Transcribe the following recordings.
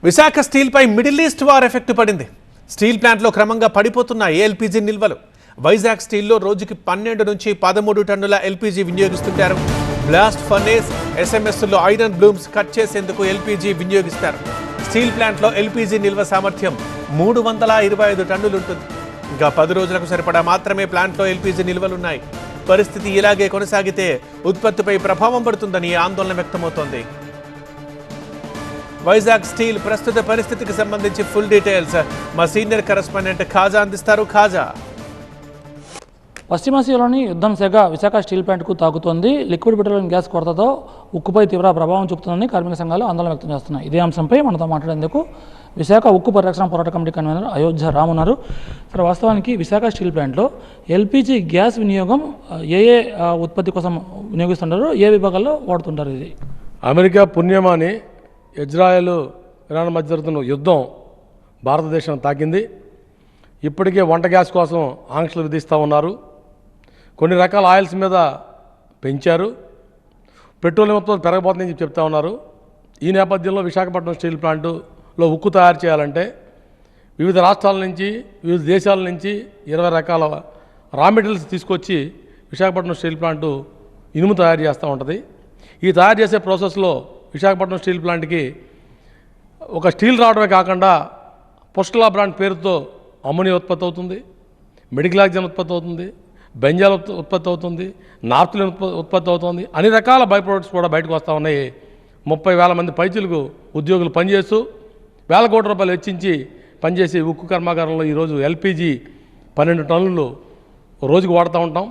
Visakha steel పై middle east war effect పడింది. Steel ప్లాంట్లో క్రమంగా పడిపోతున్న ఎల్పీజీ నిల్వలు. వైజాగ్ స్టీల్లో రోజుకి 12 నుంచి 13 టన్నుల ఎల్పీజీ వినియోగిస్తుంటారు. బ్లాస్ట్ ఫర్నేస్, ఎస్ఎంఎస్లో ఐరన్ బ్లూమ్స్ కట్ చేసేందుకు ఎల్పీజీ వినియోగిస్తారు. స్టీల్ ప్లాంట్లో ఎల్పీజీ నిల్వ సామర్థ్యం 325 టన్నులు ఉంటుంది. ఇంకా 10 రోజులకు సరిపడా మాత్రమే ప్లాంట్లో ఎల్పీజీ నిల్వలున్నాయి. పరిస్థితి ఇలాగే కొనసాగితే ఉత్పత్తిపై ప్రభావం పడుతుందని ఆందోళన వ్యక్తమవుతోంది. వైజాగ్ స్టీల్ ప్రస్తుత పరిస్థితికి సంబంధించి ఫుల్ డీటెయిల్స్ మా సీనియర్ కరెస్పాండెంట్ ఖాజా అందిస్తారు. ఖాజా, పశ్చిమాసియాలోని యుద్ధం సెగ విశాఖ స్టీల్ ప్లాంట్కు తాకుతోంది. లిక్విడ్ పెట్రోలియం గ్యాస్ కొరతతో ఉక్కుపై తీవ్ర ప్రభావం చూపుతుందని కార్మిక సంఘాలు ఆందోళన వ్యక్తం చేస్తున్నాయి. ఇదే అంశంపై మనతో మాట్లాడేందుకు విశాఖ ఉక్కు పరిరక్షణ పోరాట కమిటీ కన్వీనర్ అయోధ్య రామ్ ఉన్నారు. సరే, వాస్తవానికి విశాఖ స్టీల్ ప్లాంట్లో ఎల్పీజీ గ్యాస్ వినియోగం ఏ ఉత్పత్తి కోసం వినియోగిస్తుంటారు, ఏ విభాగాల్లో వాడుతుంటారు? ఇది అమెరికా పుణ్యమాని ఇజ్రాయెల్ ఇరాన్ మధ్య జరుగుతున్న యుద్ధం భారతదేశాన్ని తాకింది. ఇప్పటికే వంట గ్యాస్ కోసం ఆంక్షలు విధిస్తూ ఉన్నారు. కొన్ని రకాల ఆయిల్స్ మీద పెంచారు. పెట్రోలియం ఉత్పత్తులు పెరగబోతుందని చెప్తా ఉన్నారు. ఈ నేపథ్యంలో విశాఖపట్నం స్టీల్ ప్లాంటులో ఉక్కు తయారు చేయాలంటే వివిధ రాష్ట్రాల నుంచి, వివిధ దేశాల నుంచి 20 రకాల రా మెటీరియల్స్ తీసుకొచ్చి విశాఖపట్నం స్టీల్ ప్లాంటు ఇనుము తయారు చేస్తూ ఉంటుంది. ఈ తయారు చేసే ప్రాసెస్లో విశాఖపట్నం స్టీల్ ప్లాంట్కి ఒక స్టీల్ రావడమే కాకుండా పుష్కలా బ్రాండ్ పేరుతో అమ్మోనియా ఉత్పత్తి అవుతుంది, మెడికల్ ఆక్సిజన్ ఉత్పత్తి అవుతుంది, బెంజాల్ ఉత్పత్తి అవుతుంది, నార్త్లిన్ ఉత్పత్తి అవుతుంది. అన్ని రకాల బై ప్రొడక్ట్స్ కూడా బయటకు వస్తూ ఉన్నాయి. 30,000 మంది పైచులకు ఉద్యోగులు పనిచేస్తూ వేల కోట్ల రూపాయలు వెచ్చించి పనిచేసే ఉక్కు కర్మాగారంలో ఈరోజు ఎల్పీజీ 12 టన్నులు రోజుకు వాడుతూ ఉంటాం.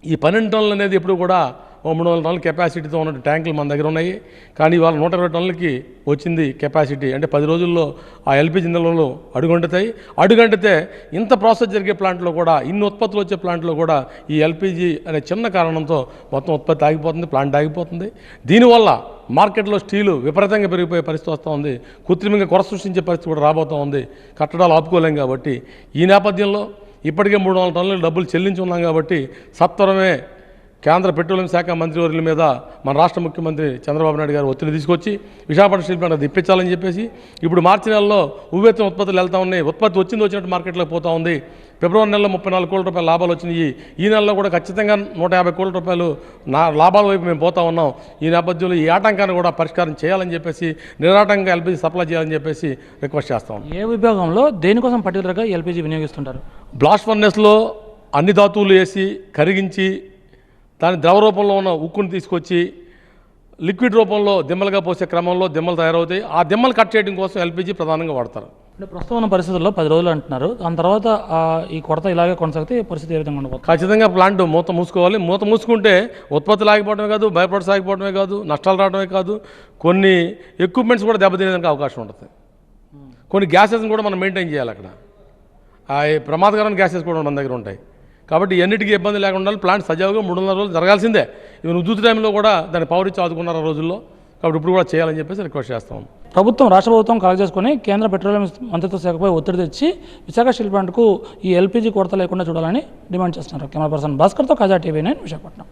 ఈ 12 టన్నులు అనేది ఎప్పుడు కూడా 300 టన్నుల కెపాసిటీతో ఉన్న ట్యాంకులు మన దగ్గర ఉన్నాయి. కానీ ఇవాళ 120 టన్నులకి వచ్చింది కెపాసిటీ. అంటే 10 రోజుల్లో ఆ ఎల్పీజీ నిల్వలు అడుగంటితే ఇంత ప్రాసెస్ జరిగే ప్లాంట్లో కూడా, ఇన్ని ఉత్పత్తులు వచ్చే ప్లాంట్లో కూడా ఈ ఎల్పీజీ అనే చిన్న కారణంతో మొత్తం ఉత్పత్తి ఆగిపోతుంది, ప్లాంట్ ఆగిపోతుంది. దీనివల్ల మార్కెట్లో స్టీలు విపరీతంగా పెరిగిపోయే పరిస్థితి వస్తూ ఉంది. కృత్రిమంగా కొర సృష్టించే పరిస్థితి కూడా రాబోతూ ఉంది. కట్టడాలు ఆపుకోలేం కాబట్టి ఈ నేపథ్యంలో ఇప్పటికే 300 టన్నుల డబ్బులు చెల్లించి ఉన్నాం కాబట్టి సత్వరమే కేంద్ర పెట్రోలియం శాఖ మంత్రివర్యుల మీద మన రాష్ట్ర ముఖ్యమంత్రి చంద్రబాబు నాయుడు గారు ఒత్తిడి తీసుకొచ్చి విశాఖపట్నం స్టీల్ ప్లాంట్ ఇప్పించాలని చెప్పేసి ఇప్పుడు మార్చి నెలలో ఉవ్వెత్తున ఉత్పత్తులు వెళ్తూ ఉన్నాయి. ఉత్పత్తి వచ్చినట్టు మార్కెట్లోకి పోతూ ఉంది. ఫిబ్రవరి నెలలో 34 కోట్ల రూపాయల లాభాలు వచ్చినాయి. ఈ నెలలో కూడా ఖచ్చితంగా 150 కోట్ల రూపాయలు లాభాల వైపు మేము పోతా ఉన్నాం. ఈ నేపథ్యంలో ఈ ఆటంకాన్ని కూడా పరిష్కారం చేయాలని చెప్పేసి, నిరాటంకంగా ఎల్పీజీ సప్లై చేయాలని చెప్పేసి రిక్వెస్ట్ చేస్తా ఉన్నాం. ఏ విభాగంలో దేనికోసం పర్టికులర్గా ఎల్పీజీ వినియోగిస్తుంటారు? బ్లాస్ట్ ఫర్నెస్లో అన్ని ధాతువులు వేసి కరిగించి దాని ద్రవ రూపంలో ఉన్న ఉక్కును తీసుకొచ్చి లిక్విడ్ రూపంలో దిమ్మలుగా పోసే క్రమంలో దిమ్మలు తయారవుతాయి. ఆ దిమ్మలు కట్ చేయడం కోసం ఎల్పీజీ ప్రధానంగా వాడతారు. అంటే ప్రస్తుతం ఉన్న పరిస్థితుల్లో 10 రోజులు అంటున్నారు. దాని తర్వాత ఈ కొరత ఇలాగే కొనసాగితే పరిస్థితి ఏ విధంగా ఉండబోతుంది? ఖచ్చితంగా ప్లాంట్ మూత మూసుకోవాలి. మూత మూసుకుంటే ఉత్పత్తులు ఆగిపోవడమే కాదు, బై ప్రొడక్ట్స్ ఆగిపోవడమే కాదు, నష్టాలు రావడమే కాదు, కొన్ని ఎక్విప్మెంట్స్ కూడా దెబ్బతినేదానికి అవకాశం ఉంటుంది. కొన్ని గ్యాసెస్ని కూడా మనం మెయింటైన్ చేయాలి. అక్కడ ప్రమాదకరమైన గ్యాసెస్ కూడా మన దగ్గర ఉంటాయి. కాబట్టి ఎన్నిటికీ ఇబ్బంది లేకుండా ఉండాలి. ప్లాంట్ సజావుగా 300 రోజులు జరగాల్సిందే. ఈవెన్ ఉద్యుత్ టైంలో కూడా దాన్ని పవర్ ఇచ్చి ఆదుకున్నారు ఆ రోజుల్లో. కాబట్టి ఇప్పుడు కూడా చేయాలని చెప్పేసి రిక్వెస్ట్ చేస్తాం. రాష్ట్ర ప్రభుత్వం కలెక్ట్ చేసుకుని కేంద్ర పెట్రోలియం మంత్రిత్వ శాఖపై ఒత్తిడి తెచ్చి విశాఖ స్టీల్ ప్లాంట్కు ఈ ఎల్పీజీ కొరత లేకుండా చూడాలని డిమాండ్ చేస్తున్నారు. కెమెరా పర్సన్ భాస్కర్తో ఖాజా TV9 విశాఖపట్నం.